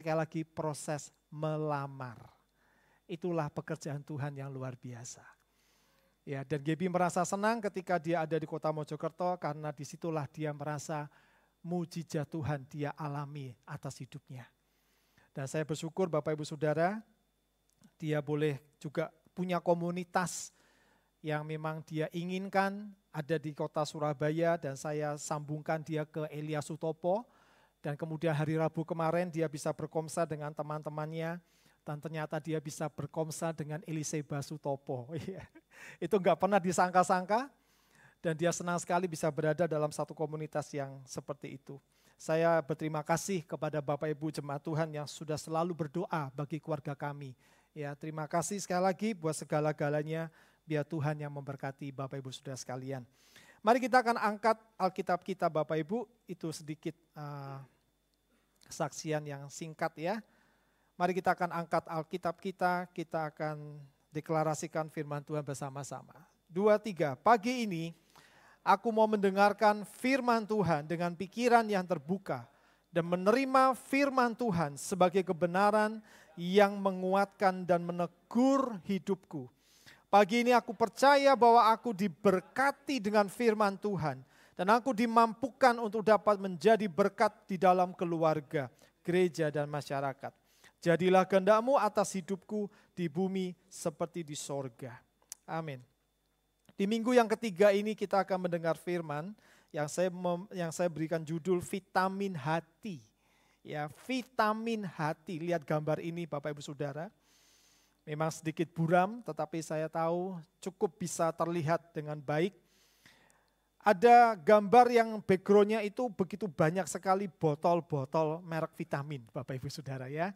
sekali lagi proses melamar. Itulah pekerjaan Tuhan yang luar biasa. Ya, dan Gaby merasa senang ketika dia ada di kota Mojokerto karena disitulah dia merasa mujizat Tuhan dia alami atas hidupnya. Dan saya bersyukur Bapak Ibu Saudara, dia boleh juga punya komunitas yang memang dia inginkan ada di kota Surabaya, dan saya sambungkan dia ke Elia Sutopo. Dan kemudian hari Rabu kemarin dia bisa berkomsa dengan teman-temannya, dan ternyata dia bisa berkomsa dengan Eliseba Sutopo. Itu enggak pernah disangka-sangka, dan dia senang sekali bisa berada dalam satu komunitas yang seperti itu. Saya berterima kasih kepada Bapak Ibu Jemaat Tuhan yang sudah selalu berdoa bagi keluarga kami. Ya, terima kasih sekali lagi buat segala-galanya, biar Tuhan yang memberkati Bapak Ibu Saudara sekalian. Mari kita akan angkat Alkitab kita Bapak Ibu, itu sedikit kesaksian yang singkat ya. Mari kita akan angkat Alkitab kita akan deklarasikan firman Tuhan bersama-sama. 2, 3, pagi ini aku mau mendengarkan firman Tuhan dengan pikiran yang terbuka dan menerima firman Tuhan sebagai kebenaran yang menguatkan dan menegur hidupku. Pagi ini aku percaya bahwa aku diberkati dengan firman Tuhan dan aku dimampukan untuk dapat menjadi berkat di dalam keluarga, gereja dan masyarakat. Jadilah kehendak-Mu atas hidupku di bumi seperti di sorga. Amin. Di minggu yang ketiga ini kita akan mendengar firman yang saya berikan judul vitamin hati. Ya, vitamin hati. Lihat gambar ini Bapak Ibu Saudara. Memang sedikit buram, tetapi saya tahu cukup bisa terlihat dengan baik. Ada gambar yang backgroundnya itu begitu banyak sekali botol-botol merek vitamin Bapak Ibu Saudara ya.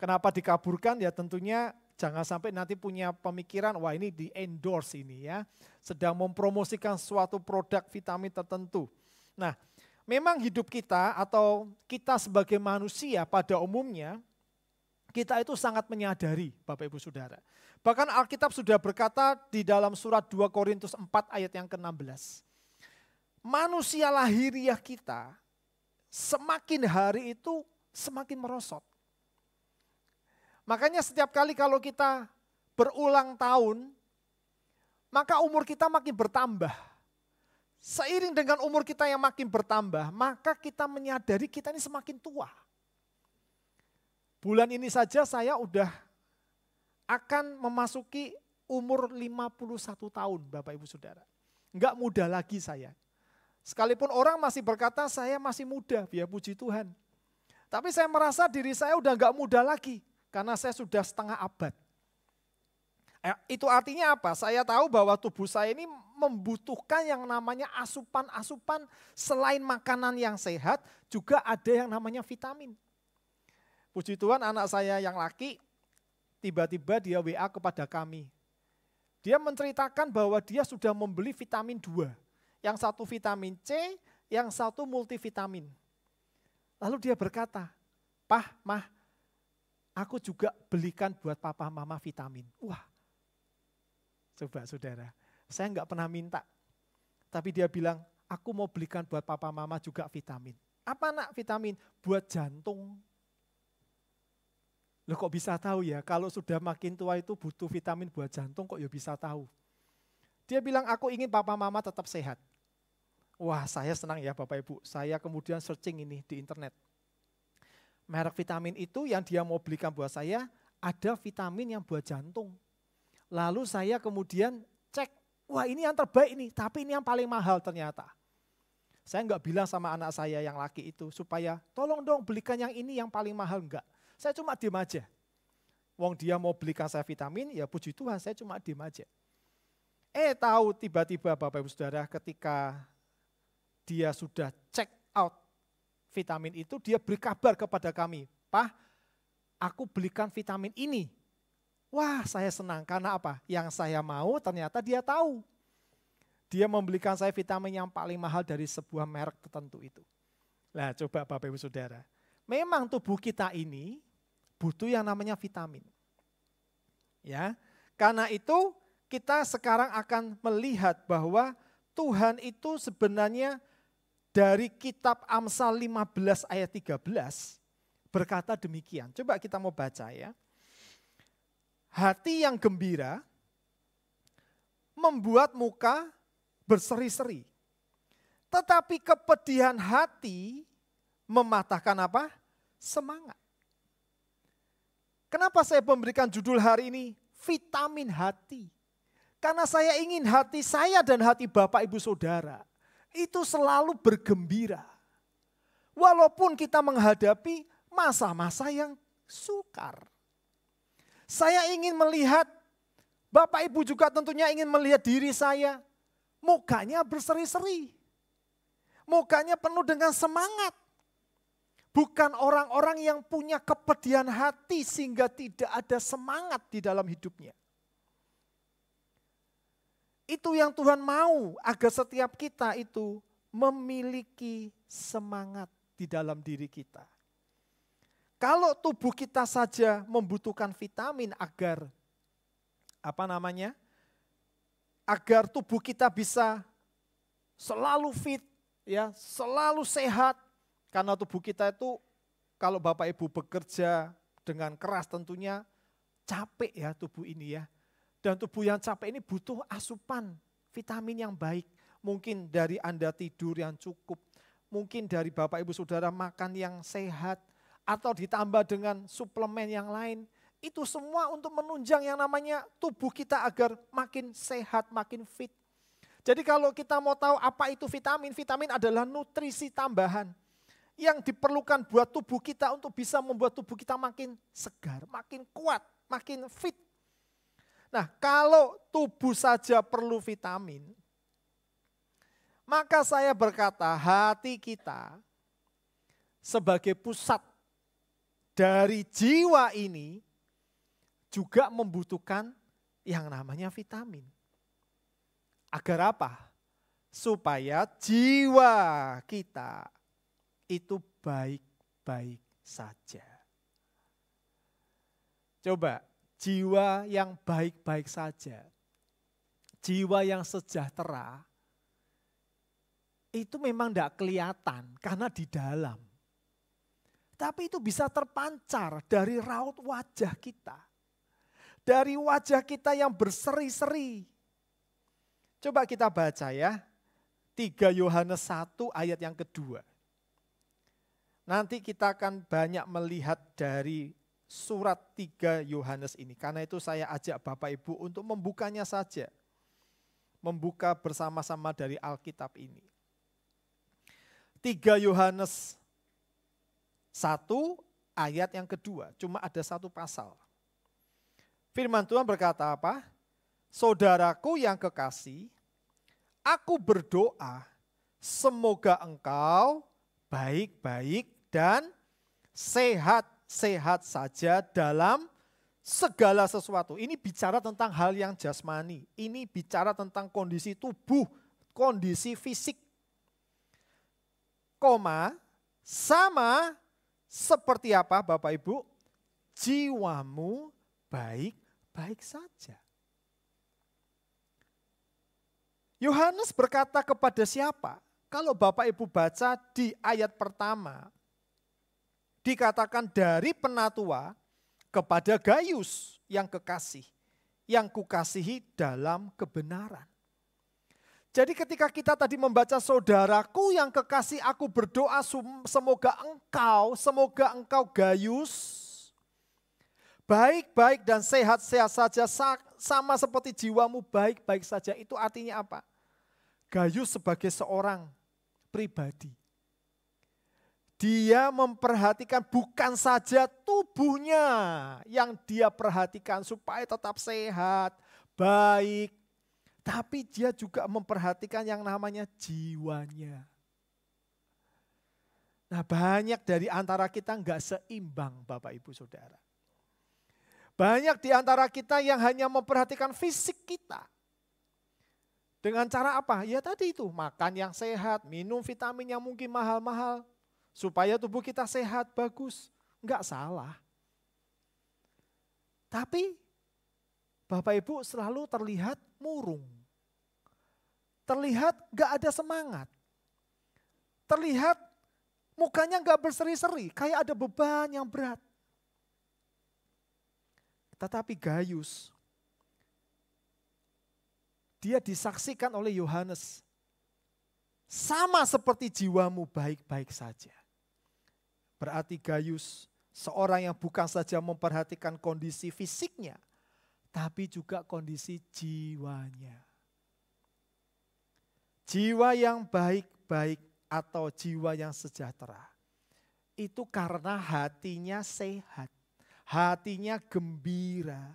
Kenapa dikaburkan? Ya tentunya jangan sampai nanti punya pemikiran, wah ini di endorse ini ya. Sedang mempromosikan suatu produk vitamin tertentu. Nah, memang hidup kita atau kita sebagai manusia pada umumnya, kita itu sangat menyadari Bapak Ibu Saudara. Bahkan Alkitab sudah berkata di dalam surat 2 Korintus 4 ayat yang ke-16. Manusia lahiriah kita semakin hari itu semakin merosot. Makanya setiap kali kalau kita berulang tahun, maka umur kita makin bertambah. Seiring dengan umur kita yang makin bertambah, maka kita menyadari kita ini semakin tua. Bulan ini saja saya udah akan memasuki umur 51 tahun Bapak Ibu Saudara. Enggak muda lagi saya. Sekalipun orang masih berkata saya masih muda, ya puji Tuhan. Tapi saya merasa diri saya udah enggak muda lagi. Karena saya sudah setengah abad. Itu artinya apa? Saya tahu bahwa tubuh saya ini membutuhkan yang namanya asupan-asupan selain makanan yang sehat, juga ada yang namanya vitamin. Puji Tuhan anak saya yang laki, tiba-tiba dia WA kepada kami. Dia menceritakan bahwa dia sudah membeli vitamin 2. Yang satu vitamin C, yang satu multivitamin. Lalu dia berkata, "Pah, Mah, aku juga belikan buat papa mama vitamin." Wah, coba saudara, saya enggak pernah minta. Tapi dia bilang, aku mau belikan buat papa mama juga vitamin. Apa nak vitamin? Buat jantung. Loh kok bisa tahu ya, kalau sudah makin tua itu butuh vitamin buat jantung kok ya bisa tahu. Dia bilang, aku ingin papa mama tetap sehat. Wah, saya senang ya Bapak Ibu. Saya kemudian searching ini di internet. Merek vitamin itu yang dia mau belikan buat saya, ada vitamin yang buat jantung. Lalu saya kemudian cek, wah ini yang terbaik nih, tapi ini yang paling mahal ternyata. Saya enggak bilang sama anak saya yang laki itu, supaya tolong dong belikan yang ini yang paling mahal, enggak. Saya cuma diem aja. Wong dia mau belikan saya vitamin, ya puji Tuhan saya cuma diem aja. Tahu tiba-tiba Bapak Ibu Saudara ketika dia sudah check out vitamin itu, dia beri kabar kepada kami, "Pak, aku belikan vitamin ini." Wah, saya senang karena apa? Yang saya mau ternyata dia tahu. Dia membelikan saya vitamin yang paling mahal dari sebuah merek tertentu itu. Nah, coba Bapak Ibu Saudara. Memang tubuh kita ini butuh yang namanya vitamin. Ya. Karena itu kita sekarang akan melihat bahwa Tuhan itu sebenarnya dari kitab Amsal 15 ayat 13, berkata demikian. Coba kita mau baca ya. Hati yang gembira membuat muka berseri-seri. Tetapi kepedihan hati mematahkan apa? Semangat. Kenapa saya memberikan judul hari ini vitamin hati? Karena saya ingin hati saya dan hati Bapak Ibu Saudara itu selalu bergembira. Walaupun kita menghadapi masa-masa yang sukar. Saya ingin melihat, Bapak Ibu juga tentunya ingin melihat diri saya, mukanya berseri-seri. Mukanya penuh dengan semangat. Bukan orang-orang yang punya kepedihan hati sehingga tidak ada semangat di dalam hidupnya. Itu yang Tuhan mau agar setiap kita itu memiliki semangat di dalam diri kita. Kalau tubuh kita saja membutuhkan vitamin agar agar tubuh kita bisa selalu fit, ya, selalu sehat. Karena tubuh kita itu kalau Bapak Ibu bekerja dengan keras tentunya capek ya tubuh ini ya. Dan tubuh yang capek ini butuh asupan vitamin yang baik. Mungkin dari Anda tidur yang cukup, mungkin dari Bapak Ibu Saudara makan yang sehat, atau ditambah dengan suplemen yang lain. Itu semua untuk menunjang yang namanya tubuh kita agar makin sehat, makin fit. Jadi kalau kita mau tahu apa itu vitamin, vitamin adalah nutrisi tambahan yang diperlukan buat tubuh kita untuk bisa membuat tubuh kita makin segar, makin kuat, makin fit. Nah, kalau tubuh saja perlu vitamin, maka saya berkata hati kita sebagai pusat dari jiwa ini juga membutuhkan yang namanya vitamin. Agar apa? Supaya jiwa kita itu baik-baik saja. Coba, jiwa yang baik-baik saja, jiwa yang sejahtera, itu memang tidak kelihatan karena di dalam. Tapi itu bisa terpancar dari raut wajah kita. Dari wajah kita yang berseri-seri. Coba kita baca ya, 3 Yohanes 1 ayat yang kedua. Nanti kita akan banyak melihat dari surat 3 Yohanes ini. Karena itu saya ajak Bapak Ibu untuk membukanya saja. Membuka bersama-sama dari Alkitab ini. 3 Yohanes 1 ayat yang kedua. Cuma ada 1 pasal. Firman Tuhan berkata apa? Saudaraku yang kekasih, aku berdoa semoga engkau baik-baik dan sehat-sehat saja dalam segala sesuatu. Ini bicara tentang hal yang jasmani. Ini bicara tentang kondisi tubuh, kondisi fisik. Sama seperti apa Bapak Ibu? Jiwamu baik-baik saja. Yohanes berkata kepada siapa? Kalau Bapak Ibu baca di ayat pertama, dikatakan dari penatua kepada Gaius yang kekasih, yang kukasihi dalam kebenaran. Jadi ketika kita tadi membaca saudaraku yang kekasih, aku berdoa semoga engkau Gaius, baik-baik dan sehat-sehat saja, sama seperti jiwamu baik-baik saja. Itu artinya apa? Gaius sebagai seorang pribadi. Dia memperhatikan bukan saja tubuhnya yang dia perhatikan supaya tetap sehat, baik. Tapi dia juga memperhatikan yang namanya jiwanya. Nah, banyak dari antara kita enggak seimbang Bapak Ibu Saudara. Banyak di antara kita yang hanya memperhatikan fisik kita. Dengan cara apa? Ya tadi itu, makan yang sehat, minum vitamin yang mungkin mahal-mahal. Supaya tubuh kita sehat, bagus. Enggak salah. Tapi Bapak Ibu selalu terlihat murung. Terlihat enggak ada semangat. Terlihat Mukanya nggak berseri-seri, kayak ada beban yang berat. Tetapi Gayus, dia disaksikan oleh Yohanes. Sama seperti jiwamu baik-baik saja. Berarti Gayus seorang yang bukan saja memperhatikan kondisi fisiknya, tapi juga kondisi jiwanya. Jiwa yang baik-baik atau jiwa yang sejahtera, itu karena hatinya sehat, hatinya gembira.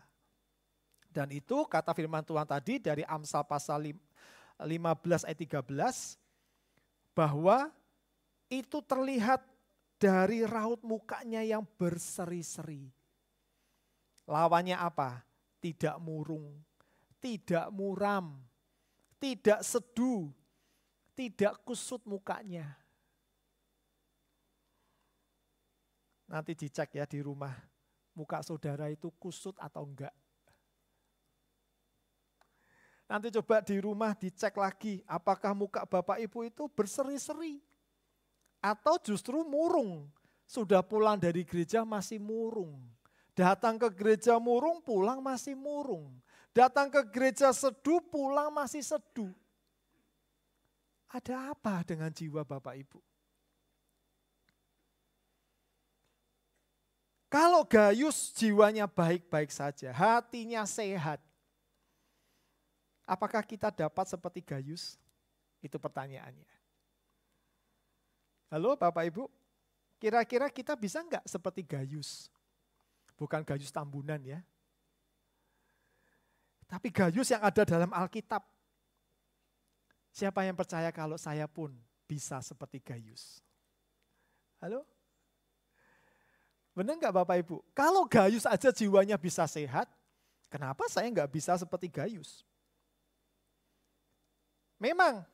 Dan itu kata firman Tuhan tadi dari Amsal pasal 15 ayat 13, bahwa itu terlihat dari raut mukanya yang berseri-seri. Lawannya apa? Tidak murung, tidak muram, tidak seduh, tidak kusut mukanya. Nanti dicek ya di rumah, muka saudara itu kusut atau enggak. Nanti coba di rumah dicek lagi, apakah muka Bapak Ibu itu berseri-seri atau justru murung. Sudah pulang dari gereja masih murung. Datang ke gereja murung, pulang masih murung. Datang ke gereja seduh, pulang masih seduh. Ada apa dengan jiwa Bapak Ibu? Kalau Gayus jiwanya baik-baik saja, hatinya sehat, apakah kita dapat seperti Gayus? Itu pertanyaannya. Halo Bapak Ibu, kira-kira kita bisa enggak seperti Gayus? Bukan Gayus Tambunan ya. Tapi Gayus yang ada dalam Alkitab. Siapa yang percaya kalau saya pun bisa seperti Gayus? Halo? Benar enggak Bapak Ibu? Kalau Gayus aja jiwanya bisa sehat, kenapa saya enggak bisa seperti Gayus? Memang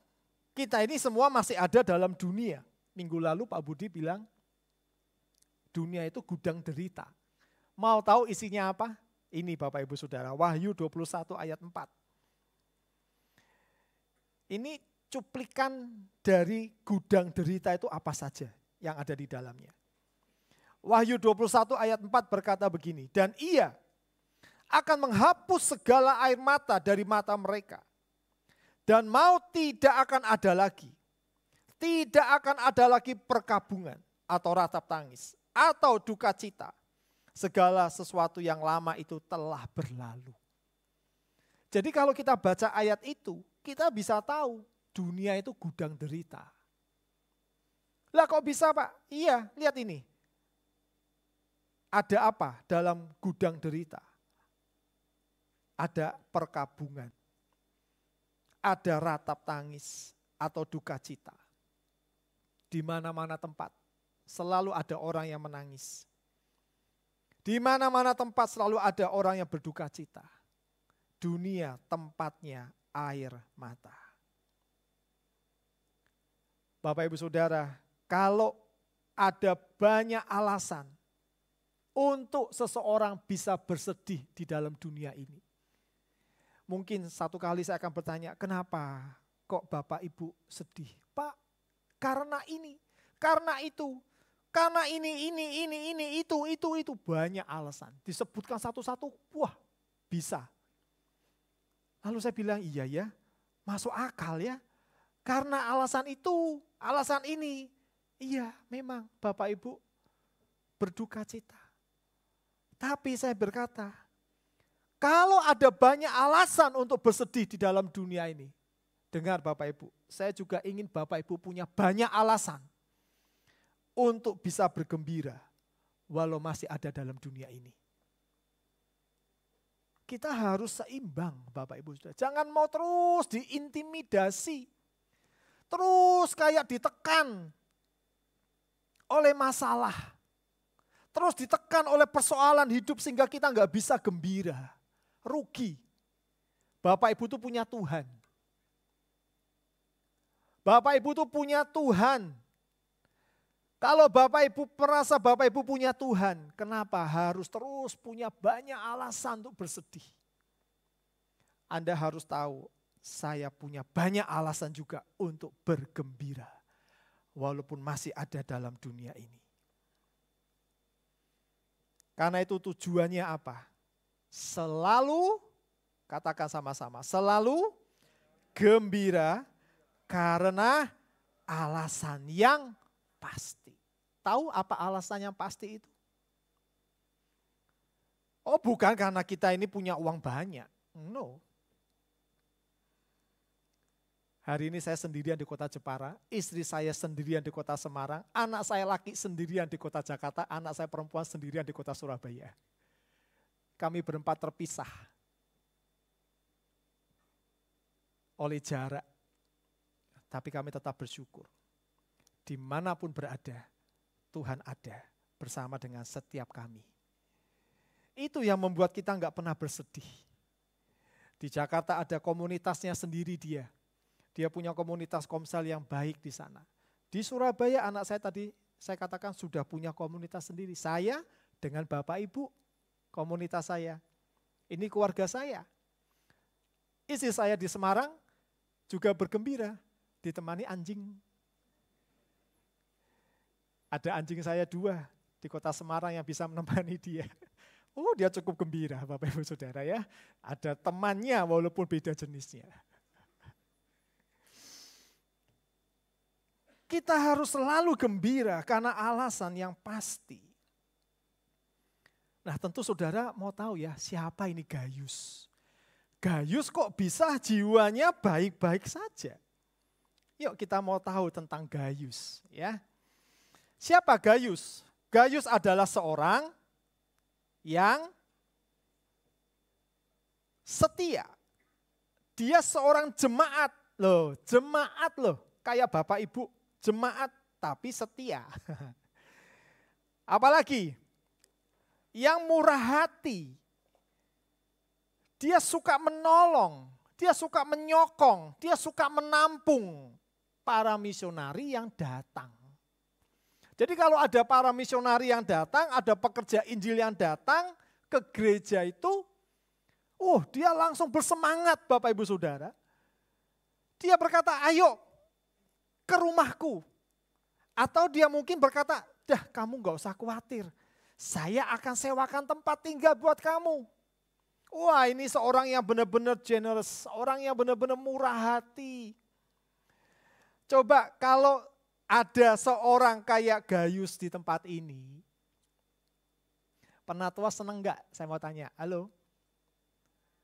kita ini semua masih ada dalam dunia. Minggu lalu Pak Budi bilang, dunia itu gudang derita. Mau tahu isinya apa? Ini Bapak Ibu Saudara, Wahyu 21 ayat 4. Ini cuplikan dari gudang derita itu apa saja yang ada di dalamnya. Wahyu 21 ayat 4 berkata begini, dan ia akan menghapus segala air mata dari mata mereka. Dan maut tidak akan ada lagi. Tidak akan ada lagi perkabungan atau ratap tangis atau duka cita. Segala sesuatu yang lama itu telah berlalu. Jadi kalau kita baca ayat itu, kita bisa tahu dunia itu gudang derita. Lah kok bisa Pak? Iya, lihat ini. Ada apa dalam gudang derita? Ada perkabungan. Ada ratap tangis atau duka cita. Di mana-mana tempat selalu ada orang yang menangis. Di mana-mana tempat selalu ada orang yang berduka cita. Dunia tempatnya air mata. Bapak Ibu Saudara, kalau ada banyak alasan untuk seseorang bisa bersedih di dalam dunia ini. Mungkin satu kali saya akan bertanya, kenapa kok Bapak Ibu sedih? Pak, karena ini, karena itu, karena ini, itu. Banyak alasan. Disebutkan satu-satu, wah bisa. Lalu saya bilang, iya ya, masuk akal ya. Karena alasan itu, alasan ini. Iya memang Bapak Ibu berduka cita. Tapi saya berkata, kalau ada banyak alasan untuk bersedih di dalam dunia ini. Dengar Bapak Ibu, saya juga ingin Bapak Ibu punya banyak alasan untuk bisa bergembira walau masih ada dalam dunia ini. Kita harus seimbang Bapak Ibu Saudara. Jangan mau terus diintimidasi. Terus kayak ditekan oleh masalah. Terus ditekan oleh persoalan hidup sehingga kita nggak bisa gembira. Rugi. Bapak Ibu tuh punya Tuhan. Bapak Ibu tuh punya Tuhan. Kalau Bapak Ibu merasa Bapak Ibu punya Tuhan, kenapa harus terus punya banyak alasan untuk bersedih? Anda harus tahu, saya punya banyak alasan juga untuk bergembira. walaupun masih ada dalam dunia ini. Karena itu tujuannya apa? Selalu, katakan sama-sama, selalu gembira karena alasan yang pasti. Tahu apa alasan yang pasti itu? Oh, bukan karena kita ini punya uang banyak. No. Hari ini saya sendirian di kota Jepara, istri saya sendirian di kota Semarang, anak saya laki sendirian di kota Jakarta, anak saya perempuan sendirian di kota Surabaya. Kami berempat terpisah oleh jarak. Tapi kami tetap bersyukur. Dimanapun berada, Tuhan ada bersama dengan setiap kami. Itu yang membuat kita nggak pernah bersedih. Di Jakarta ada komunitasnya sendiri dia. Dia punya komunitas komsel yang baik di sana. Di Surabaya anak saya tadi saya katakan sudah punya komunitas sendiri. Saya dengan bapak ibu komunitas saya. Ini keluarga saya. Istri saya di Semarang juga bergembira ditemani anjing. Ada anjing saya 2 di kota Semarang yang bisa menemani dia. Oh, dia cukup gembira Bapak Ibu Saudara ya. Ada temannya walaupun beda jenisnya. Kita harus selalu gembira karena alasan yang pasti. Nah tentu saudara mau tahu ya siapa ini Gaius. Gaius kok bisa jiwanya baik-baik saja. Yuk kita mau tahu tentang Gaius ya. Siapa Gaius? Gaius adalah seorang yang setia. Dia seorang jemaat loh, kayak Bapak Ibu. Jemaat tapi setia. Apalagi yang murah hati. Dia suka menolong, dia suka menyokong, dia suka menampung para misionari yang datang. Jadi kalau ada para misionari yang datang, ada pekerja Injil yang datang ke gereja itu, dia langsung bersemangat Bapak Ibu Saudara. Dia berkata, ayo ke rumahku. Atau dia mungkin berkata, dah kamu gak usah khawatir. Saya akan sewakan tempat tinggal buat kamu. Wah ini seorang yang benar-benar generous, orang yang benar-benar murah hati. Coba kalau ada seorang kayak Gaius di tempat ini, penatua seneng gak? Saya mau tanya, halo?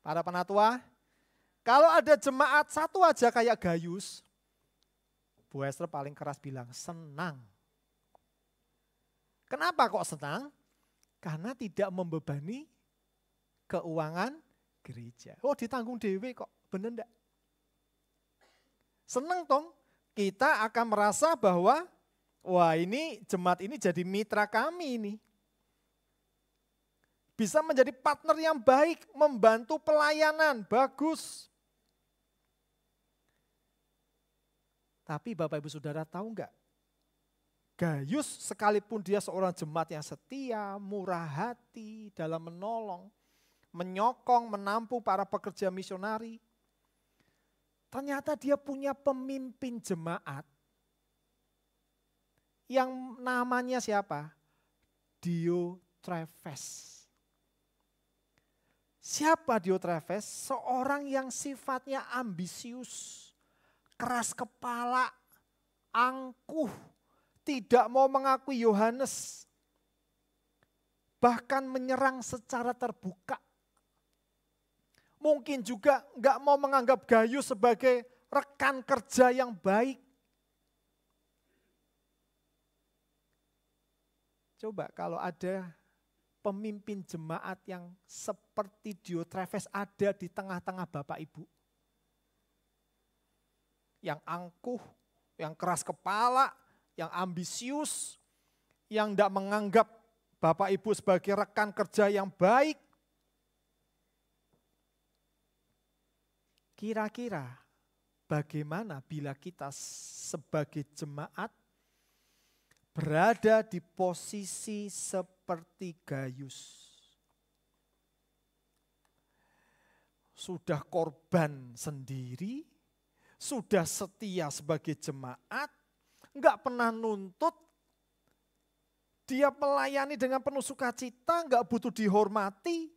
Para penatua, kalau ada jemaat satu aja kayak Gaius, Bu Esther paling keras bilang, senang. Kenapa kok senang? Karena tidak membebani keuangan gereja. Oh ditanggung dewe kok, bener enggak? Senang dong, kita akan merasa bahwa, wah ini jemaat ini jadi mitra kami ini. Bisa menjadi partner yang baik, membantu pelayanan, bagus. Tapi Bapak Ibu Saudara tahu enggak? Gaius sekalipun dia seorang jemaat yang setia, murah hati dalam menolong, menyokong, menampung para pekerja misionari. Ternyata dia punya pemimpin jemaat yang namanya siapa? Diotrephes. Siapa Diotrephes? Seorang yang sifatnya ambisius, keras kepala, angkuh, tidak mau mengakui Yohanes, bahkan menyerang secara terbuka. Mungkin juga enggak mau menganggap Gaius sebagai rekan kerja yang baik. Coba kalau ada pemimpin jemaat yang seperti Diotrephes ada di tengah-tengah Bapak Ibu. Yang angkuh, yang keras kepala, yang ambisius, yang tidak menganggap Bapak Ibu sebagai rekan kerja yang baik. Kira-kira bagaimana bila kita sebagai jemaat berada di posisi seperti Gaius? Sudah korban sendiri, sudah setia sebagai jemaat, enggak pernah nuntut, dia melayani dengan penuh sukacita, enggak butuh dihormati,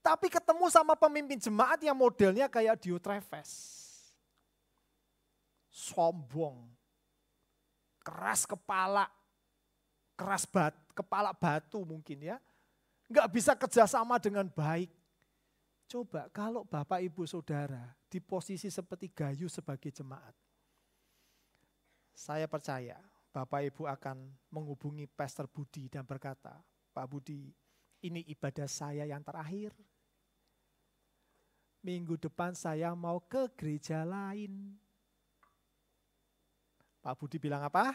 tapi ketemu sama pemimpin jemaat yang modelnya kayak Diotrefes. Sombong, keras kepala, kepala batu mungkin ya. Enggak bisa kerjasama dengan baik. Coba kalau Bapak Ibu Saudara di posisi seperti Gayus sebagai jemaat. Saya percaya Bapak Ibu akan menghubungi Pastor Budi dan berkata, Pak Budi, ini ibadah saya yang terakhir. Minggu depan saya mau ke gereja lain. Pak Budi bilang apa?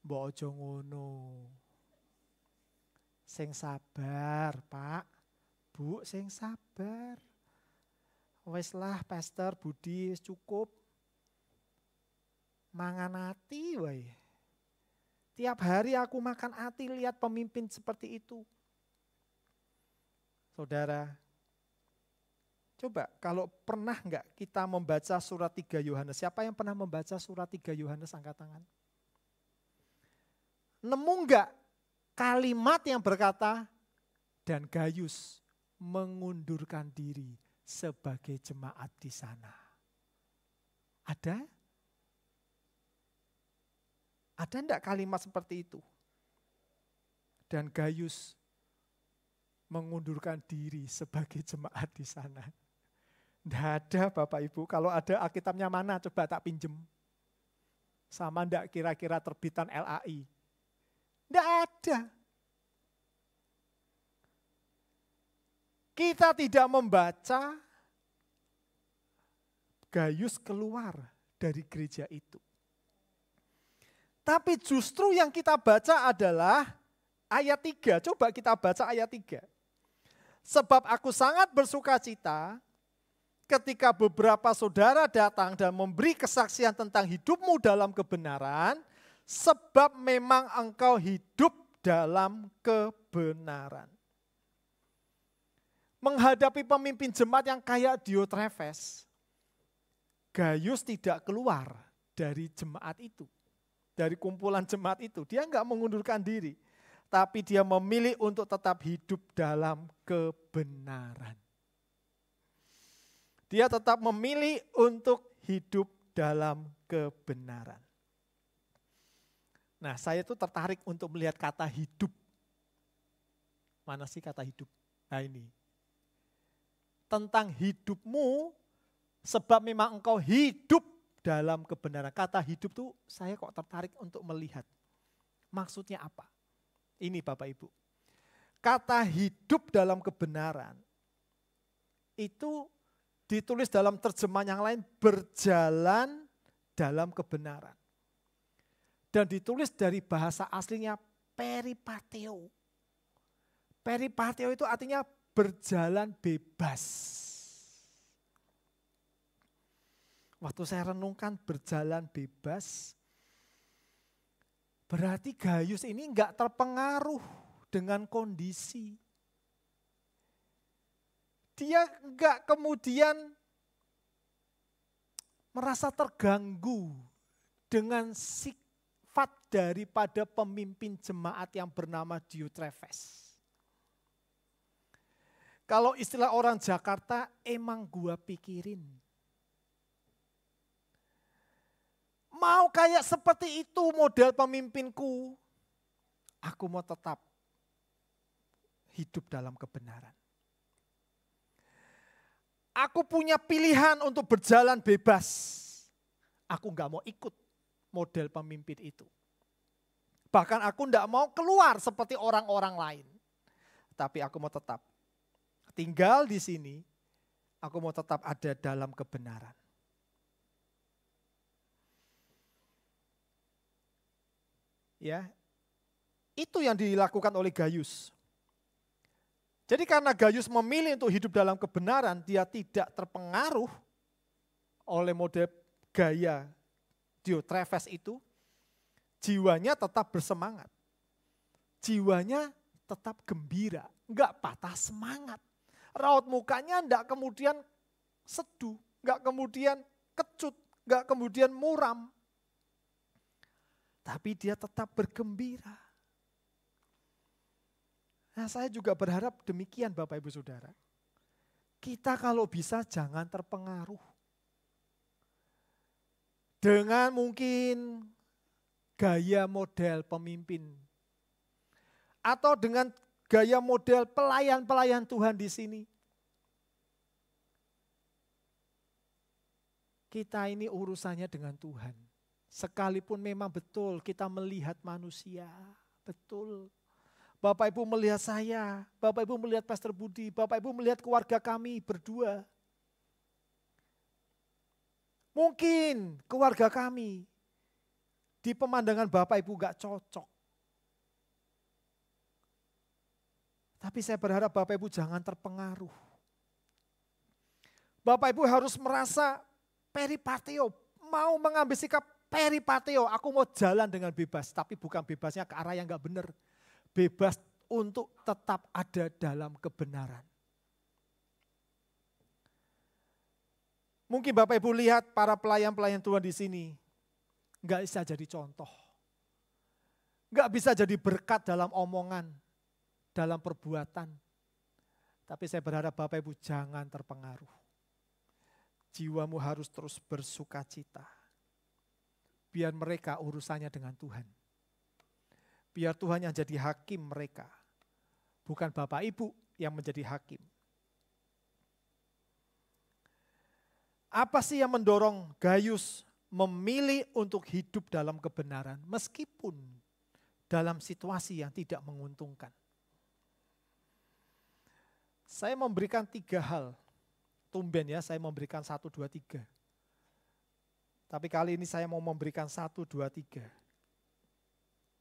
Mbok ojo ngono. Sing sabar, Pak. Bu, sing sabar. Wes lah Pastor Budi cukup. Mangan ati wae. Tiap hari aku makan ati lihat pemimpin seperti itu. Saudara, coba kalau pernah enggak kita membaca surat 3 Yohanes? Siapa yang pernah membaca surat 3 Yohanes angkat tangan? Nemu enggak kalimat yang berkata, dan Gayus mengundurkan diri sebagai jemaat di sana? Ada? Ada enggak kalimat seperti itu? Dan Gayus mengundurkan diri sebagai jemaat di sana. Tidak ada Bapak Ibu, kalau ada Alkitabnya mana coba tak pinjem. Sama enggak kira-kira terbitan LAI? Tidak ada. Kita tidak membaca Gayus keluar dari gereja itu. Tapi justru yang kita baca adalah ayat 3. Coba kita baca ayat 3. Sebab aku sangat bersukacita ketika beberapa saudara datang dan memberi kesaksian tentang hidupmu dalam kebenaran, sebab memang engkau hidup dalam kebenaran. Menghadapi pemimpin jemaat yang kayak Diotrefes, Gayus tidak keluar dari jemaat itu, dari kumpulan jemaat itu. Dia enggak mengundurkan diri. Tapi dia memilih untuk tetap hidup dalam kebenaran. Dia tetap memilih untuk hidup dalam kebenaran. Nah, saya itu tertarik untuk melihat kata hidup. Mana sih kata hidup? Nah ini. Tentang hidupmu, sebab memang engkau hidup dalam kebenaran. Kata hidup tuh saya kok tertarik untuk melihat. Maksudnya apa? Ini Bapak Ibu, kata hidup dalam kebenaran itu ditulis dalam terjemahan yang lain berjalan dalam kebenaran. Dan ditulis dari bahasa aslinya peripateo. Peripateo itu artinya berjalan bebas. Waktu saya renungkan berjalan bebas, berarti Gayus ini enggak terpengaruh dengan kondisi. Dia enggak kemudian merasa terganggu dengan sifat daripada pemimpin jemaat yang bernama Diotrefes. Kalau istilah orang Jakarta, emang gua pikirin. Mau kayak seperti itu model pemimpinku, aku mau tetap hidup dalam kebenaran. Aku punya pilihan untuk berjalan bebas. Aku enggak mau ikut model pemimpin itu. Bahkan aku enggak mau keluar seperti orang-orang lain. Tapi aku mau tetap tinggal di sini, aku mau tetap ada dalam kebenaran. Ya, itu yang dilakukan oleh Gayus. Jadi karena Gayus memilih untuk hidup dalam kebenaran, dia tidak terpengaruh oleh model gaya Diotrefes itu, jiwanya tetap bersemangat. Jiwanya tetap gembira, enggak patah semangat. Raut mukanya enggak kemudian seduh, enggak kemudian kecut, enggak kemudian muram. tapi dia tetap bergembira. Nah, saya juga berharap demikian Bapak Ibu Saudara. Kita kalau bisa jangan terpengaruh dengan mungkin gaya model pemimpin atau dengan gaya model pelayan-pelayan Tuhan di sini. Kita ini urusannya dengan Tuhan. Sekalipun memang betul kita melihat manusia, betul. Bapak Ibu melihat saya, Bapak Ibu melihat Pastor Budi, Bapak Ibu melihat keluarga kami berdua. Mungkin keluarga kami di pemandangan Bapak Ibu gak cocok. Tapi saya berharap Bapak Ibu jangan terpengaruh. Bapak Ibu harus merasa peripateo, mau mengambil sikap peripateo, aku mau jalan dengan bebas, tapi bukan bebasnya ke arah yang gak benar. Bebas untuk tetap ada dalam kebenaran. Mungkin Bapak Ibu lihat para pelayan-pelayan Tuhan di sini, gak bisa jadi contoh. Gak bisa jadi berkat dalam omongan, dalam perbuatan. Tapi saya berharap Bapak Ibu jangan terpengaruh. Jiwamu harus terus bersukacita. Biar mereka urusannya dengan Tuhan. Biar Tuhan yang jadi hakim mereka. Bukan Bapak Ibu yang menjadi hakim. Apa sih yang mendorong Gayus memilih untuk hidup dalam kebenaran meskipun dalam situasi yang tidak menguntungkan? Saya memberikan 3 hal. Tumben ya, saya memberikan 1, 2, 3. Tapi kali ini saya mau memberikan 1, 2, 3.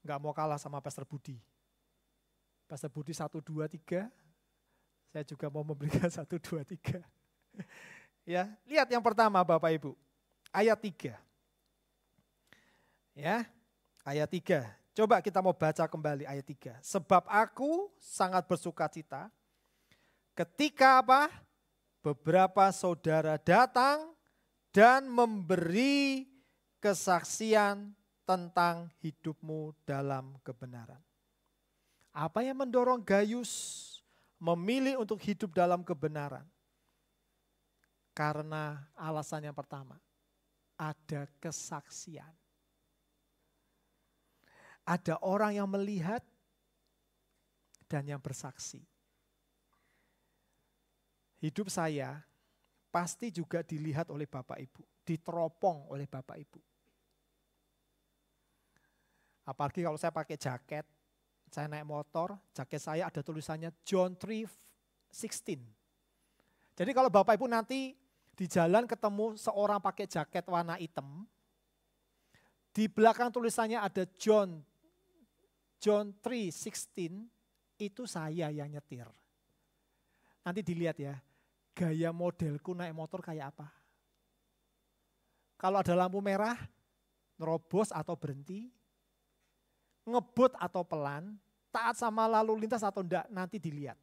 Enggak mau kalah sama Pastor Budi. Pastor Budi 1, 2, 3. Saya juga mau memberikan 1, 2, 3. Ya, lihat yang pertama Bapak Ibu. Ayat 3. Ya, ayat 3. Coba kita mau baca kembali ayat 3. Sebab aku sangat bersukacita ketika apa? Beberapa saudara datang dan memberi kesaksian tentang hidupmu dalam kebenaran. Apa yang mendorong Gayus memilih untuk hidup dalam kebenaran? Karena alasan yang pertama, ada kesaksian. Ada orang yang melihat dan yang bersaksi. Hidup saya pasti juga dilihat oleh Bapak Ibu, diteropong oleh Bapak Ibu. Apalagi kalau saya pakai jaket, saya naik motor, jaket saya ada tulisannya John 3:16. Jadi kalau Bapak Ibu nanti di jalan ketemu seorang pakai jaket warna hitam, di belakang tulisannya ada John 3:16, itu saya yang nyetir. Nanti dilihat ya, gaya modelku naik motor kayak apa. Kalau ada lampu merah, nerobos atau berhenti, ngebut atau pelan, taat sama lalu lintas atau enggak, nanti dilihat.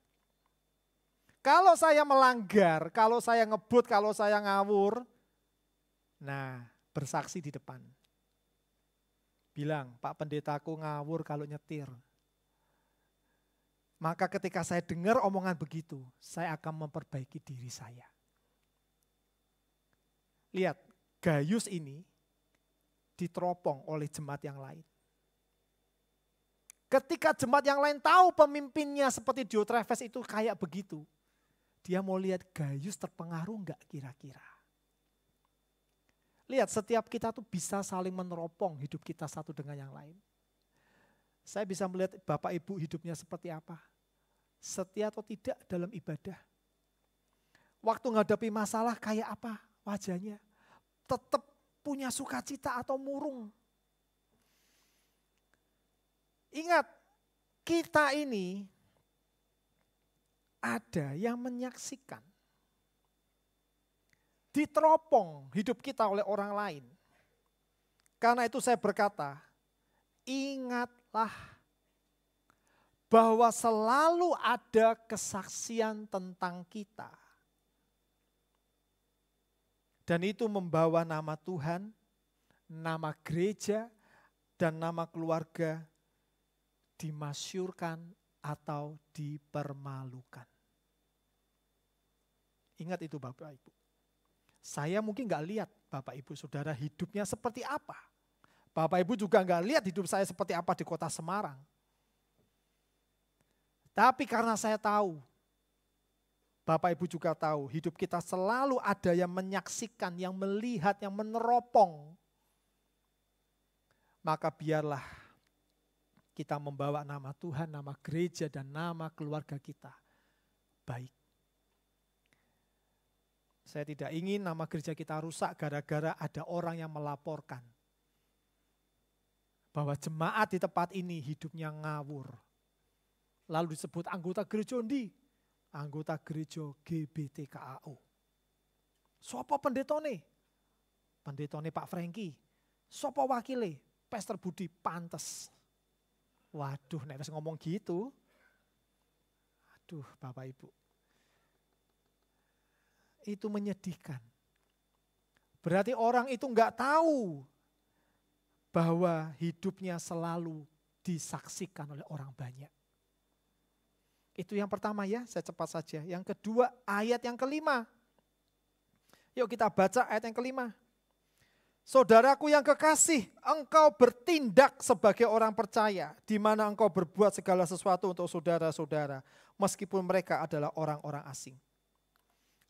Kalau saya melanggar, kalau saya ngebut, kalau saya ngawur, nah bersaksi di depan. Bilang, Pak Pendetaku ngawur kalau nyetir. Maka ketika saya dengar omongan begitu, saya akan memperbaiki diri saya. Lihat, Gayus ini diteropong oleh jemaat yang lain. Ketika jemaat yang lain tahu pemimpinnya seperti Diotrefes itu kayak begitu, dia mau lihat Gayus terpengaruh enggak kira-kira. Lihat, setiap kita tuh bisa saling meneropong hidup kita satu dengan yang lain. Saya bisa melihat Bapak Ibu hidupnya seperti apa. Setia atau tidak dalam ibadah. Waktu menghadapi masalah kayak apa wajahnya. Tetap punya sukacita atau murung. Ingat, kita ini ada yang menyaksikan. Diteropong hidup kita oleh orang lain. Karena itu saya berkata, ingatlah bahwa selalu ada kesaksian tentang kita. Dan itu membawa nama Tuhan, nama gereja, dan nama keluarga dimasyurkan atau dipermalukan. Ingat itu Bapak Ibu. Saya mungkin nggak lihat Bapak Ibu Saudara hidupnya seperti apa. Bapak Ibu juga nggak lihat hidup saya seperti apa di kota Semarang. Tapi karena saya tahu, Bapak Ibu juga tahu, hidup kita selalu ada yang menyaksikan, yang melihat, yang meneropong. Maka biarlah kita membawa nama Tuhan, nama gereja, dan nama keluarga kita baik. Saya tidak ingin nama gereja kita rusak gara-gara ada orang yang melaporkan bahwa jemaat di tempat ini hidupnya ngawur. Lalu disebut anggota gereja ndi? Anggota gereja GBTKAU. Sopo pendetone? Pendetone Pak Franky. Sopo wakile? Pastor Budi. Pantes. Waduh, nek wis ngomong gitu. Aduh, Bapak Ibu. Itu menyedihkan. Berarti orang itu enggak tahu bahwa hidupnya selalu disaksikan oleh orang banyak. Itu yang pertama ya, saya cepat saja. Yang kedua, ayat yang kelima. Yuk kita baca ayat yang kelima. Saudaraku yang kekasih, engkau bertindak sebagai orang percaya, di mana engkau berbuat segala sesuatu untuk saudara-saudara, meskipun mereka adalah orang-orang asing.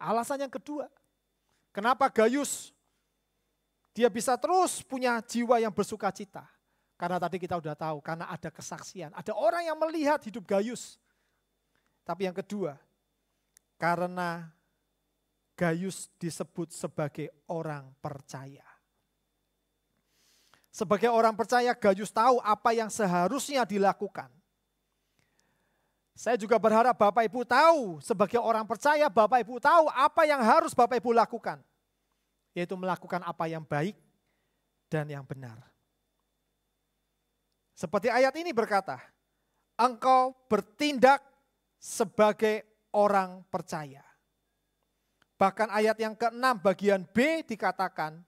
Alasan yang kedua, kenapa Gayus dia bisa terus punya jiwa yang bersuka cita? Karena tadi kita udah tahu, karena ada kesaksian. Ada orang yang melihat hidup Gayus. Tapi yang kedua, karena Gayus disebut sebagai orang percaya. Sebagai orang percaya, Gayus tahu apa yang seharusnya dilakukan. Saya juga berharap Bapak Ibu tahu, sebagai orang percaya Bapak Ibu tahu apa yang harus Bapak Ibu lakukan. Yaitu melakukan apa yang baik dan yang benar. Seperti ayat ini berkata, engkau bertindak sebagai orang percaya. Bahkan ayat yang ke-6 bagian B dikatakan,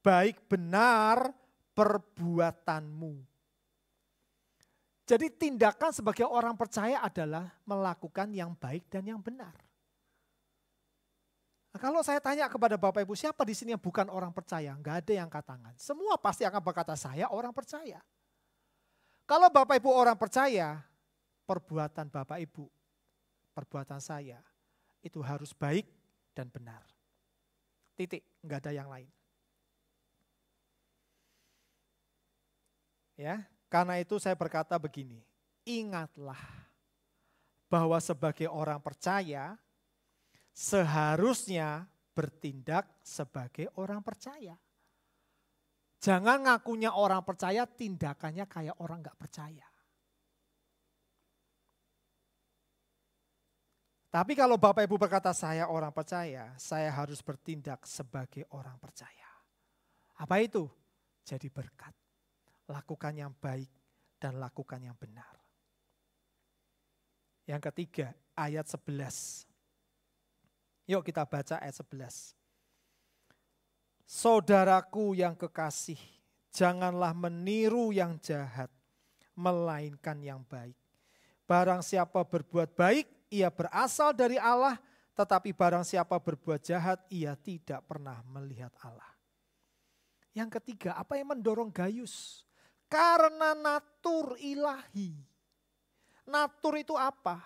baik benar perbuatanmu. Jadi tindakan sebagai orang percaya adalah melakukan yang baik dan yang benar. Nah, kalau saya tanya kepada Bapak Ibu, siapa di sini yang bukan orang percaya? Enggak ada yang angkat tangan. Semua pasti akan berkata, saya orang percaya. Kalau Bapak Ibu orang percaya, perbuatan Bapak Ibu, perbuatan saya, itu harus baik dan benar. Titik, enggak ada yang lain. Ya, karena itu saya berkata begini, ingatlah bahwa sebagai orang percaya, seharusnya bertindak sebagai orang percaya. Jangan ngakunya orang percaya, tindakannya kayak orang gak percaya. Tapi kalau Bapak Ibu berkata saya orang percaya, saya harus bertindak sebagai orang percaya. Apa itu? Jadi berkat. Lakukan yang baik dan lakukan yang benar. Yang ketiga, ayat 11. Yuk kita baca ayat 11. Saudaraku yang kekasih, janganlah meniru yang jahat, melainkan yang baik. Barang siapa berbuat baik, ia berasal dari Allah, tetapi barang siapa berbuat jahat, ia tidak pernah melihat Allah. Yang ketiga, apa yang mendorong Gayus? Karena natur ilahi. Natur itu apa?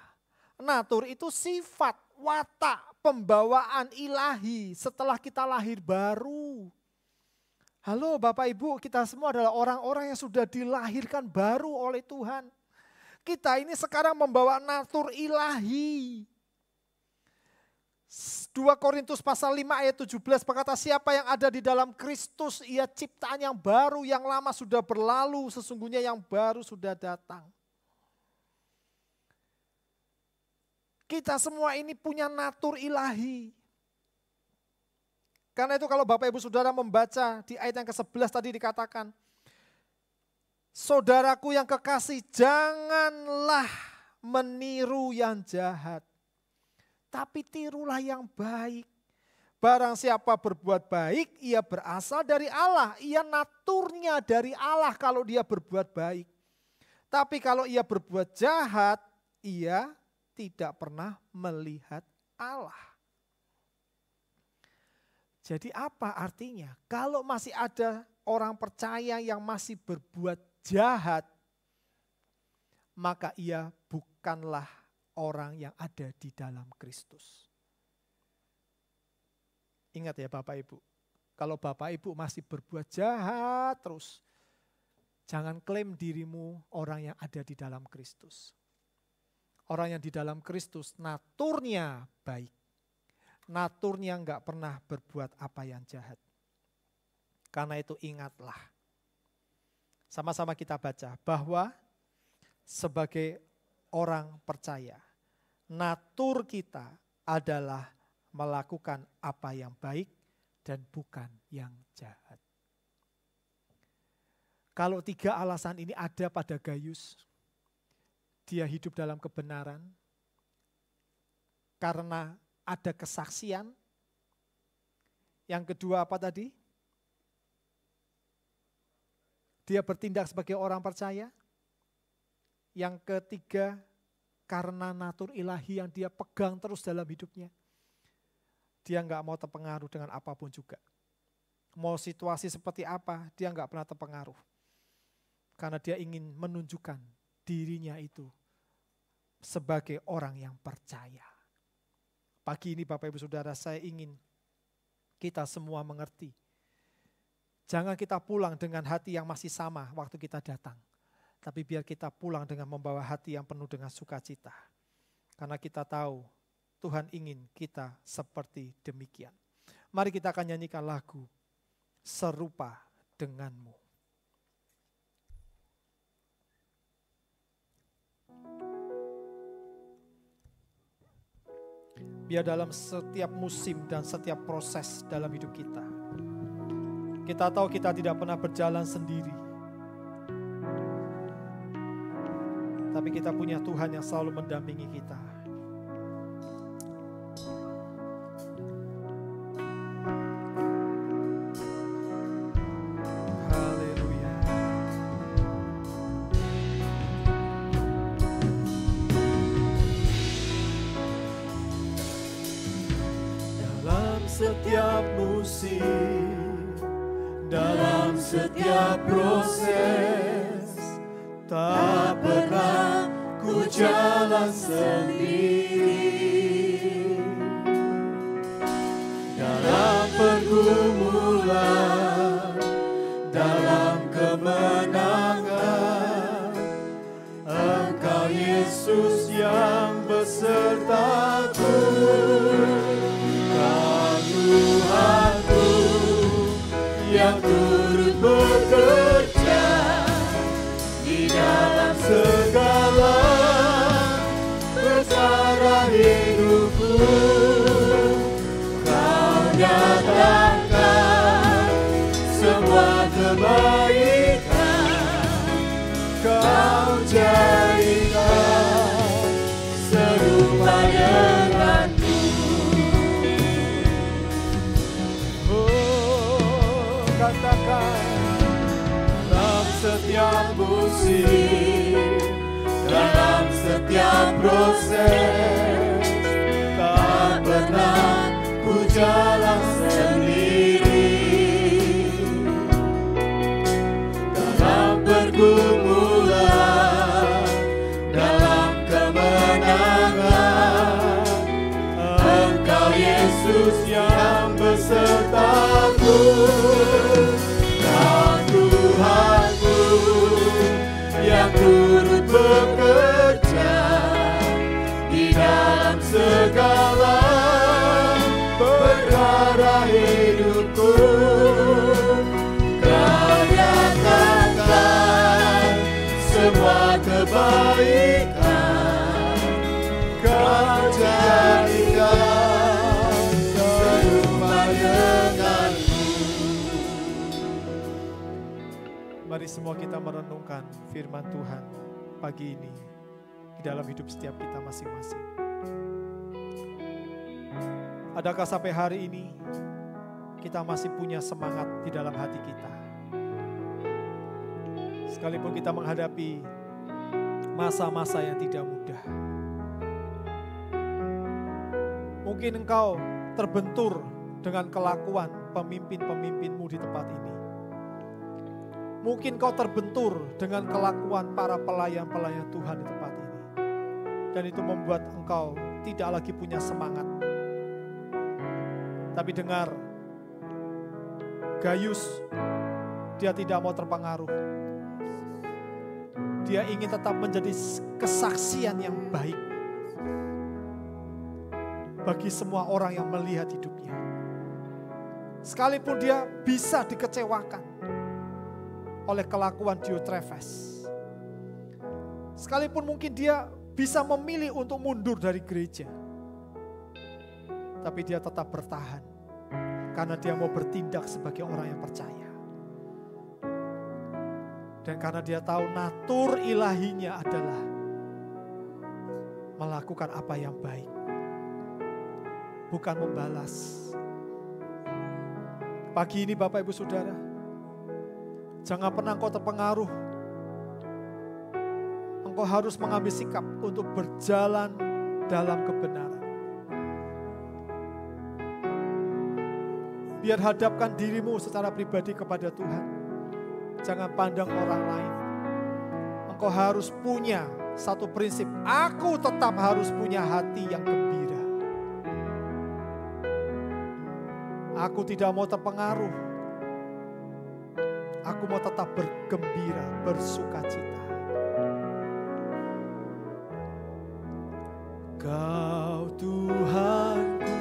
Natur itu sifat, watak, pembawaan ilahi setelah kita lahir baru. Halo Bapak Ibu, kita semua adalah orang-orang yang sudah dilahirkan baru oleh Tuhan. Kita ini sekarang membawa natur ilahi. 2 Korintus pasal 5 ayat 17 berkata, siapa yang ada di dalam Kristus, ia ciptaan yang baru, yang lama sudah berlalu, sesungguhnya yang baru sudah datang. Kita semua ini punya natur ilahi. Karena itu kalau Bapak Ibu Saudara membaca di ayat yang ke-11 tadi dikatakan, saudaraku yang kekasih, janganlah meniru yang jahat, tapi tirulah yang baik. Barang siapa berbuat baik, ia berasal dari Allah. Ia naturnya dari Allah kalau dia berbuat baik. Tapi kalau ia berbuat jahat, ia tidak pernah melihat Allah. Jadi apa artinya? Kalau masih ada orang percaya yang masih berbuat jahat, maka ia bukanlah orang yang ada di dalam Kristus. Ingat ya Bapak Ibu, kalau Bapak Ibu masih berbuat jahat terus, jangan klaim dirimu orang yang ada di dalam Kristus. Orang yang di dalam Kristus naturnya baik. Naturnya enggak pernah berbuat apa yang jahat. Karena itu ingatlah. Sama-sama kita baca bahwa sebagai orang percaya, natur kita adalah melakukan apa yang baik dan bukan yang jahat. Kalau 3 alasan ini ada pada Gayus, dia hidup dalam kebenaran, karena ada kesaksian. Yang kedua apa tadi? Dia bertindak sebagai orang percaya. Yang ketiga, karena natur ilahi yang dia pegang terus dalam hidupnya. Dia enggak mau terpengaruh dengan apapun juga. Mau situasi seperti apa, dia enggak pernah terpengaruh. Karena dia ingin menunjukkan dirinya itu sebagai orang yang percaya. Pagi ini Bapak Ibu Saudara, saya ingin kita semua mengerti. Jangan kita pulang dengan hati yang masih sama waktu kita datang. Tapi biar kita pulang dengan membawa hati yang penuh dengan sukacita. Karena kita tahu Tuhan ingin kita seperti demikian. Mari kita akan nyanyikan lagu Serupa Denganmu. Biar dalam setiap musim dan setiap proses dalam hidup kita tahu kita tidak pernah berjalan sendiri. Tapi kita punya Tuhan yang selalu mendampingi kita. Setiap musim, dalam setiap proses, tak pernah ku jalan sendiri. Dalam pergumulan, dalam kemenangan, Engkau Yesus yang besertaku. Tuhanku yang turut bekerja di dalam segala perkara hidupku. Kau datangkan semua kebaikan, Kau jadikan serupa denganku. Katakan dalam setiap musim, dalam setiap proses, tak pernah ku jalan sendiri. Dalam pergumulan, dalam kemenangan, Engkau Yesus yang besertaku. Kau Tuhanku yang turut bekerja di dalam segala perkara hidupku. Kau nyatakan semua kebaikan, Kau jadikan serupa denganmu. Mari semua kita merenungkan firman Tuhan pagi ini di dalam hidup setiap kita masing-masing. Adakah sampai hari ini kita masih punya semangat di dalam hati kita? Sekalipun kita menghadapi masa-masa yang tidak mudah. Mungkin engkau terbentur dengan kelakuan pemimpin-pemimpinmu di tempat ini. Mungkin kau terbentur dengan kelakuan para pelayan-pelayan Tuhan di tempat ini. Dan itu membuat engkau tidak lagi punya semangat. Tapi dengar, Gayus, dia tidak mau terpengaruh. Dia ingin tetap menjadi kesaksian yang baik bagi semua orang yang melihat hidupnya. Sekalipun dia bisa dikecewakan oleh kelakuan Diotrefes. Sekalipun mungkin dia bisa memilih untuk mundur dari gereja. Tapi dia tetap bertahan. Karena dia mau bertindak sebagai orang yang percaya. Dan karena dia tahu natur ilahinya adalah melakukan apa yang baik. Bukan membalas. Pagi ini Bapak Ibu Saudara, jangan pernah engkau terpengaruh. Engkau harus mengambil sikap untuk berjalan dalam kebenaran. Biar hadapkan dirimu secara pribadi kepada Tuhan. Jangan pandang orang lain. Engkau harus punya satu prinsip. Aku tetap harus punya hati yang gembira. Aku tidak mau terpengaruh. Aku mau tetap bergembira, bersukacita. Kau Tuhanku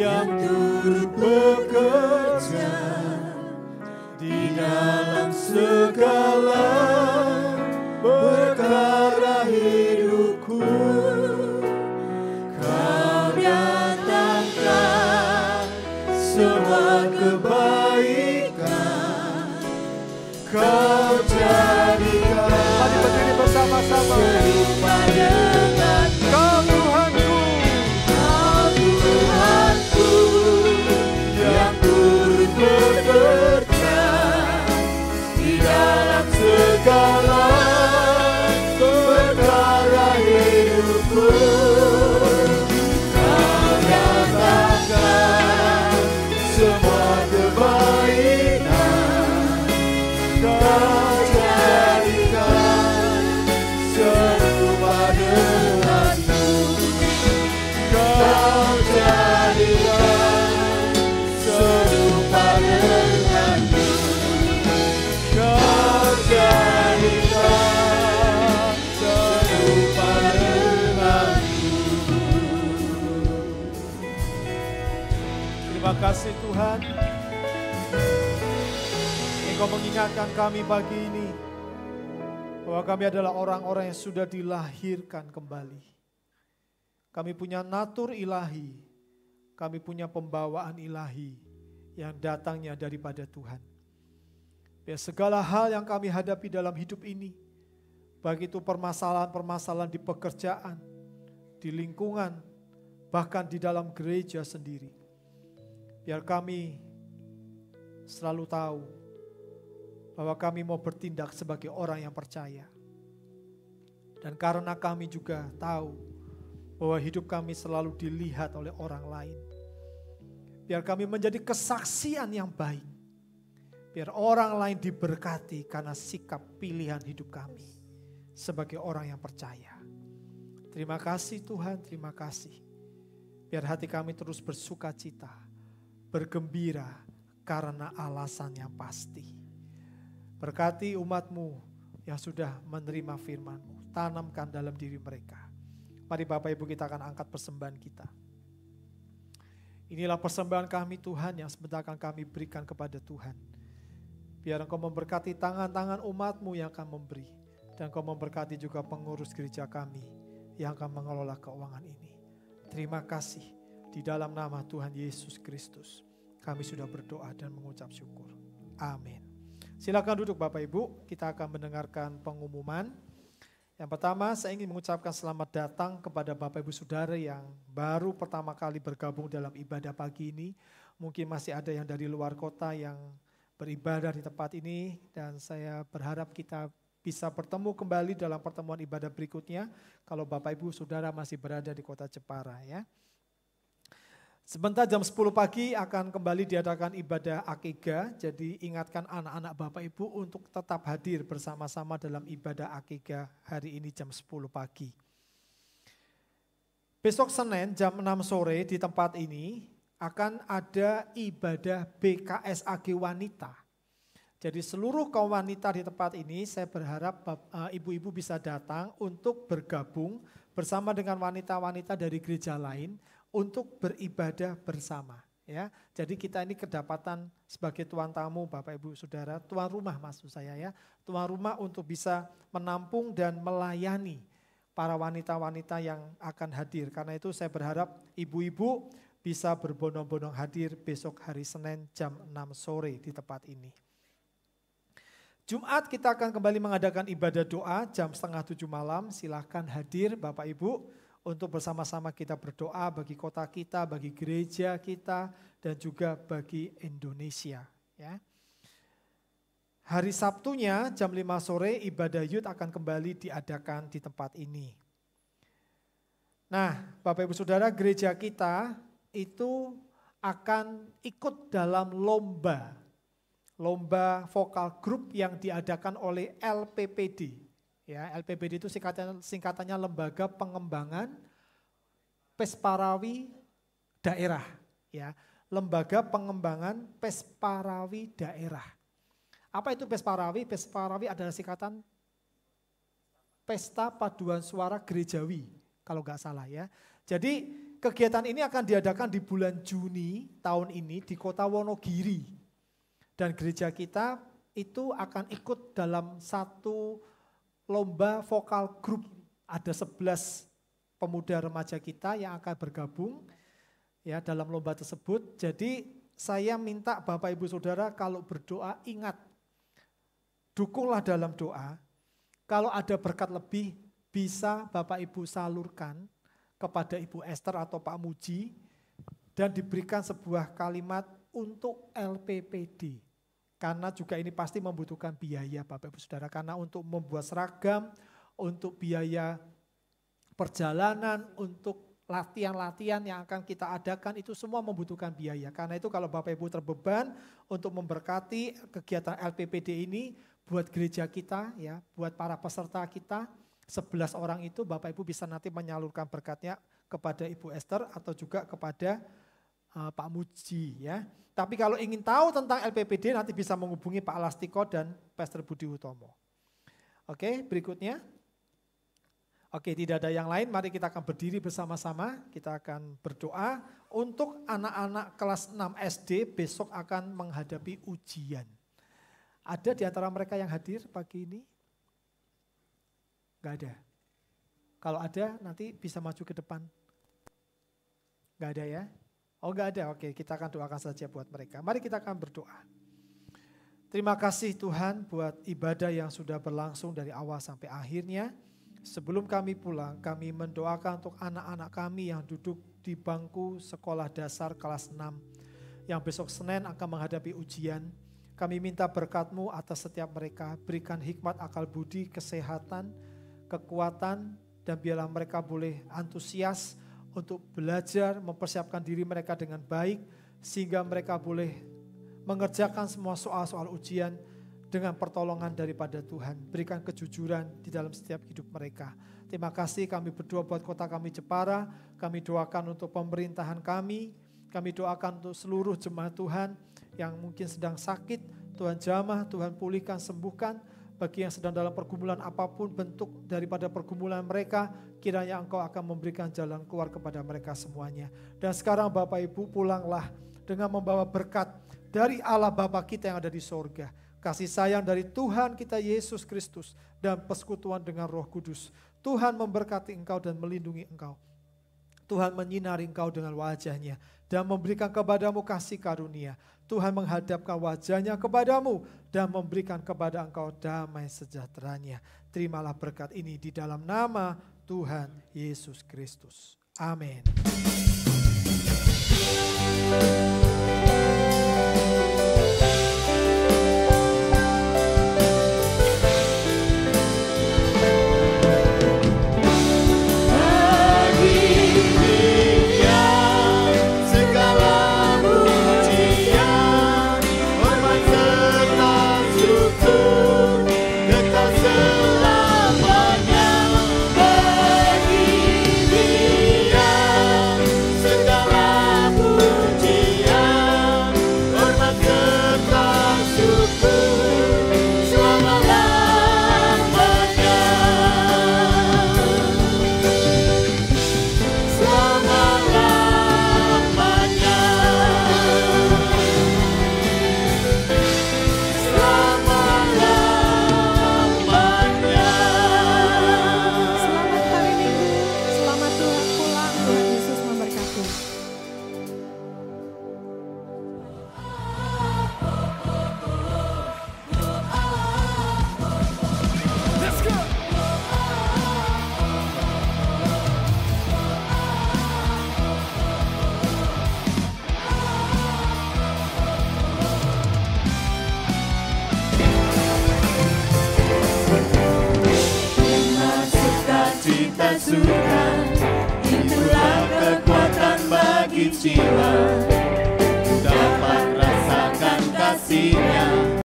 yang turut bekerja di dalam segala perkara hidupku. Kau datangkan semua kebaikan. Kau jadikan. Mari berdiri bersama-sama. Serupa dengan Kau Tuhanku. Kau Tuhanku yang turut bekerja di dalam segala perkara hidupku. Kau datangkan semua kebaikan. Kau jadikan serupa denganku. Kau jadikan serupa denganku. Kau jadikan serupa denganku. Terima kasih Tuhan. Engkau mengingatkan kami pagi ini bahwa kami adalah orang-orang yang sudah dilahirkan kembali. Kami punya natur ilahi, kami punya pembawaan ilahi yang datangnya daripada Tuhan. Ya, segala hal yang kami hadapi dalam hidup ini, baik itu permasalahan-permasalahan di pekerjaan, di lingkungan, bahkan di dalam gereja sendiri. Biar kami selalu tahu bahwa kami mau bertindak sebagai orang yang percaya. Dan karena kami juga tahu bahwa hidup kami selalu dilihat oleh orang lain. Biar kami menjadi kesaksian yang baik. Biar orang lain diberkati karena sikap pilihan hidup kami sebagai orang yang percaya. Terima kasih Tuhan, terima kasih. Biar hati kami terus bersuka cita, bergembira karena alasan yang pasti. Berkati umat-Mu yang sudah menerima firman-Mu, tanamkan dalam diri mereka. Mari Bapak Ibu kita akan angkat persembahan kita. Inilah persembahan kami Tuhan yang sebentar akan kami berikan kepada Tuhan. Biar Engkau memberkati tangan-tangan umat-Mu yang akan memberi. Dan Engkau memberkati juga pengurus gereja kami yang akan mengelola keuangan ini. Terima kasih di dalam nama Tuhan Yesus Kristus. Kami sudah berdoa dan mengucap syukur. Amin. Silakan duduk Bapak Ibu, kita akan mendengarkan pengumuman Yang pertama, saya ingin mengucapkan selamat datang kepada Bapak Ibu Saudara yang baru pertama kali bergabung dalam ibadah pagi ini. Mungkin masih ada yang dari luar kota yang beribadah di tempat ini, dan saya berharap kita bisa bertemu kembali dalam pertemuan ibadah berikutnya kalau Bapak Ibu Saudara masih berada di kota Jepara ya. Sebentar jam 10 pagi akan kembali diadakan ibadah akikah, jadi ingatkan anak-anak Bapak Ibu untuk tetap hadir bersama-sama dalam ibadah akikah hari ini jam 10 pagi. Besok Senin jam 6 sore di tempat ini akan ada ibadah BKSAG wanita. Jadi seluruh kaum wanita di tempat ini saya berharap ibu-ibu bisa datang untuk bergabung bersama dengan wanita-wanita dari gereja lain untuk beribadah bersama ya. Jadi kita ini kedapatan sebagai tuan tamu Bapak Ibu Saudara, tuan rumah maksud saya ya. Tuan rumah untuk bisa menampung dan melayani para wanita-wanita yang akan hadir. Karena itu saya berharap ibu-ibu bisa berbondong-bondong hadir besok hari Senin jam 6 sore di tempat ini. Jumat kita akan kembali mengadakan ibadah doa jam 6:30 malam. Silahkan hadir Bapak Ibu untuk bersama-sama kita berdoa bagi kota kita, bagi gereja kita, dan juga bagi Indonesia. Ya. Hari Sabtunya jam 5 sore ibadah youth akan kembali diadakan di tempat ini. Nah, Bapak Ibu Saudara, gereja kita itu akan ikut dalam lomba vokal group yang diadakan oleh LPPD. Ya, LPPD itu singkatannya Lembaga Pengembangan Pesparawi Daerah. Ya, Lembaga Pengembangan Pesparawi Daerah. Apa itu Pesparawi? Pesparawi adalah singkatan Pesta Paduan Suara Gerejawi, kalau nggak salah ya. Jadi kegiatan ini akan diadakan di bulan Juni tahun ini di kota Wonogiri. Dan gereja kita itu akan ikut dalam satu lomba vokal group. Ada 11 pemuda remaja kita yang akan bergabung ya dalam lomba tersebut. Jadi saya minta Bapak Ibu Saudara kalau berdoa ingat, dukunglah dalam doa. Kalau ada berkat lebih bisa Bapak Ibu salurkan kepada Ibu Esther atau Pak Muji dan diberikan sebuah kalimat untuk LPPD. Karena juga ini pasti membutuhkan biaya Bapak Ibu Saudara. Karena untuk membuat seragam, untuk biaya perjalanan, untuk latihan-latihan yang akan kita adakan itu semua membutuhkan biaya. Karena itu kalau Bapak Ibu terbeban untuk memberkati kegiatan LPPD ini buat gereja kita ya, buat para peserta kita 11 orang itu Bapak Ibu bisa nanti menyalurkan berkatnya kepada Ibu Esther atau juga kepada Pak Muji ya. Tapi kalau ingin tahu tentang LPPD nanti bisa menghubungi Pak Lastiko dan Pastor Budi Utomo. Oke, berikutnya. Oke, tidak ada yang lain, mari kita akan berdiri bersama-sama. Kita akan berdoa untuk anak-anak kelas 6 SD besok akan menghadapi ujian. Ada di antara mereka yang hadir pagi ini? Enggak ada. Kalau ada nanti bisa maju ke depan. Enggak ada ya? Oh enggak ada, oke kita akan doakan saja buat mereka. Mari kita akan berdoa. Terima kasih Tuhan buat ibadah yang sudah berlangsung dari awal sampai akhirnya. Sebelum kami pulang, kami mendoakan untuk anak-anak kami yang duduk di bangku sekolah dasar kelas 6. Yang besok Senin akan menghadapi ujian. Kami minta berkat-Mu atas setiap mereka. Berikan hikmat, akal budi, kesehatan, kekuatan, dan biarlah mereka boleh antusias untuk belajar, mempersiapkan diri mereka dengan baik, sehingga mereka boleh mengerjakan semua soal-soal ujian dengan pertolongan daripada Tuhan. Berikan kejujuran di dalam setiap hidup mereka. Terima kasih, kami berdoa buat kota kami Jepara, kami doakan untuk pemerintahan kami doakan untuk seluruh jemaat Tuhan yang mungkin sedang sakit, Tuhan jamah, Tuhan pulihkan, sembuhkan. Bagi yang sedang dalam pergumulan apapun bentuk daripada pergumulan mereka, kiranya Engkau akan memberikan jalan keluar kepada mereka semuanya. Dan sekarang Bapak Ibu pulanglah dengan membawa berkat dari Allah Bapa kita yang ada di sorga. Kasih sayang dari Tuhan kita Yesus Kristus dan persekutuan dengan Roh Kudus. Tuhan memberkati engkau dan melindungi engkau. Tuhan menyinari engkau dengan wajahnya dan memberikan kepadamu kasih karunia. Tuhan menghadapkan wajahnya kepadamu dan memberikan kepada engkau damai sejahteranya. terimalah berkat ini di dalam nama Tuhan Yesus Kristus. Amin. Itulah kekuatan bagi jiwa, dapat rasakan kasih